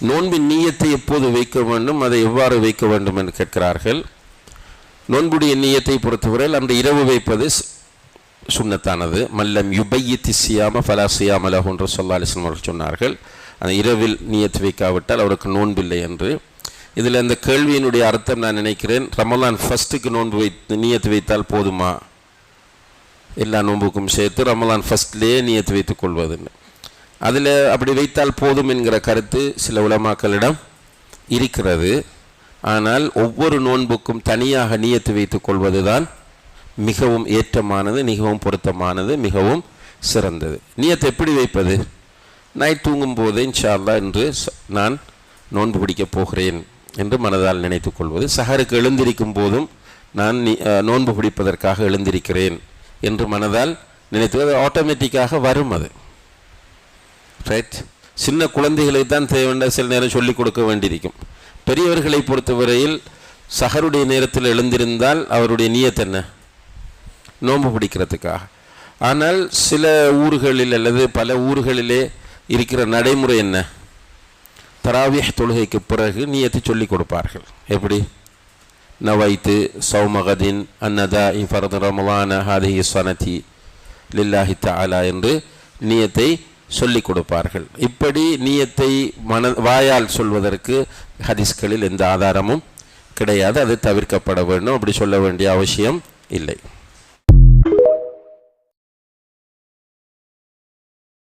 நோன்பின் நீயத்தை எப்போது வைக்க வேண்டும், அதை எவ்வாறு வைக்க வேண்டும் என்று கேட்கிறார்கள். நோன்புடைய நீயத்தை பொறுத்தவரையில் அந்த இரவு வைப்பது சுன்னத்தானது. மல்லம் யுபையித்தி சியாம ஃபலா சியாம லஹு என்று ஸல்லல்லாஹு அலைஹி வஸல்லம் அவர்கள் சொன்னார்கள். அந்த இரவில் நீயத்து வைக்காவிட்டால் அவருக்கு நோன்பில்லை என்று. இதில் இந்த கேள்வியினுடைய அர்த்தம் நான் நினைக்கிறேன், ரமலான் ஃபஸ்ட்டுக்கு நோன்பு நீயத்து வைத்தால் போதுமா, எல்லா நோன்புக்கும் சேர்த்து ரமலான் ஃபஸ்ட்லேயே நீயத்து வைத்துக் கொள்வதுன்னு. அதில் அப்படி வைத்தால் போதும் என்கிற கருத்து சில உலமாக்களிடம் இருக்கிறது. ஆனால் ஒவ்வொரு நோன்புக்கும் தனியாக நீயத்து வைத்துக் கொள்வது தான் மிகவும் ஏற்றமானது, மிகவும் பொருத்தமானது, மிகவும் சிறந்தது. நீயத்தை எப்படி வைப்பது? நைட் தூங்கும் போது இன்ஷா அல்லாஹ் என்று நான் நோன்பு பிடிக்கப் போகிறேன் என்று மனதால் நினைத்து கொள்வது. சஹருக்கு எழுந்திருக்கும் போதும் நான் நோன்பு பிடிப்பதற்காக எழுந்திருக்கிறேன் என்று மனதால் நினைத்து ஆட்டோமேட்டிக்காக வரும். அது ரைட். சின்ன குழந்தைகளை தான் தேவையான சில நேரம் சொல்லிக் கொடுக்க வேண்டியிருக்கும். பெரியவர்களை பொறுத்தவரையில் சஹருடைய நேரத்தில் எழுந்திருந்தால் அவருடைய நியத் என்ன, நோன்பு பிடிக்கிறதுக்காக. ஆனால் சில ஊர்களில் அல்லது பல ஊர்களிலே இருக்கிற நடைமுறை என்ன, தராவிஹ் தொழுகைக்கு பிறகு நியத்தை சொல்லிக் கொடுப்பார்கள். எப்படி? நவைத்து சௌமகதின் அன்னதா ஃபர்து ரமலான ஹாதிஹி ஸனதி லில்லாஹி தஆலா என்று நியத்தை சொல்லிக் கொடுப்பார்கள். இப்படி நியத்தை வாயால் சொல்வதற்கு ஹதீஸ்களில் எந்த ஆதாரமும் கிடையாது. அது தவிர்க்கப்பட வேண்டும். அப்படி சொல்ல வேண்டிய அவசியம் இல்லை.